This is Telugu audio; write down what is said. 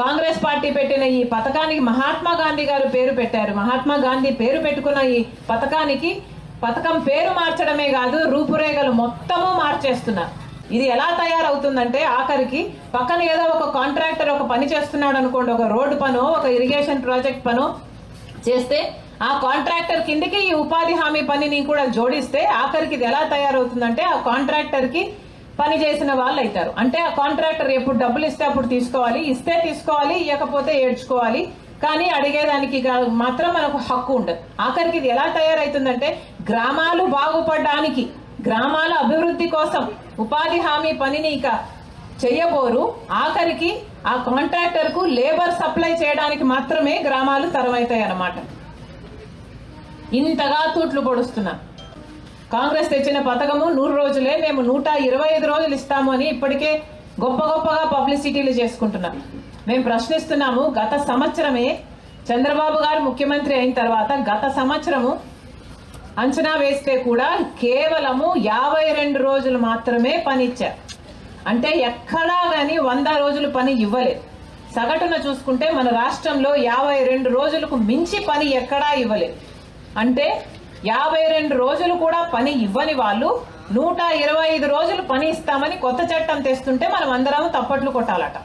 కాంగ్రెస్ పార్టీ పెట్టిన ఈ పథకానికి మహాత్మా గాంధీ గారు పేరు పెట్టారు. మహాత్మా గాంధీ పేరు పెట్టుకున్న ఈ పథకానికి పథకం పేరు మార్చడమే కాదు, రూపురేఖలు మొత్తము మార్చేస్తున్నారు. ఇది ఎలా తయారవుతుందంటే ఆఖరికి పక్కన ఏదో ఒక కాంట్రాక్టర్ ఒక పని చేస్తున్నాడు అనుకోండి, ఒక రోడ్డు పనో ఒక ఇరిగేషన్ ప్రాజెక్ట్ పనో చేస్తే ఆ కాంట్రాక్టర్ కిందకి ఈ ఉపాధి హామీ పనిని కూడా జోడిస్తే ఆఖరికి ఇది ఎలా తయారవుతుందంటే ఆ కాంట్రాక్టర్ కి పని చేసిన వాళ్ళు అవుతారు. అంటే ఆ కాంట్రాక్టర్ ఎప్పుడు డబ్బులు ఇస్తే అప్పుడు తీసుకోవాలి, ఇస్తే తీసుకోవాలి, ఇవ్వకపోతే ఏడ్చుకోవాలి, కానీ అడిగేదానికి మాత్రం మనకు హక్కు ఉండదు. ఆఖరికి ఇది ఎలా తయారైతుందంటే గ్రామాలు బాగుపడడానికి, గ్రామాల అభివృద్ధి కోసం ఉపాధి హామీ పనిని ఇక చెయ్యబోరు. ఆఖరికి ఆ కాంట్రాక్టర్ కు లేబర్ సప్లై చేయడానికి మాత్రమే గ్రామాలు తరమవుతాయి అన్నమాట. ఇంతగా తూట్లు పొడుస్తున్నారు. కాంగ్రెస్ తెచ్చిన పథకము 100 రోజులే, మేము 125 రోజులు ఇస్తాము అని ఇప్పటికే గొప్పగా పబ్లిసిటీలు చేసుకుంటున్నాం. మేము ప్రశ్నిస్తున్నాము, గత సంవత్సరమే చంద్రబాబు గారు ముఖ్యమంత్రి అయిన తర్వాత గత సంవత్సరము అంచనా వేస్తే కూడా కేవలము 52 రోజులు మాత్రమే పని ఇచ్చారు. అంటే ఎక్కడా కానీ 100 రోజులు పని ఇవ్వలేదు. సగటున చూసుకుంటే మన రాష్ట్రంలో 52 రోజులకు మించి పని ఎక్కడా ఇవ్వలేదు. అంటే 52 రోజులు కూడా పని ఇవ్వని వాళ్ళు 125 రోజులు పని ఇస్తామని కొత్త చట్టం తెస్తుంటే మనం అందరం తప్పట్లు కొట్టాలట.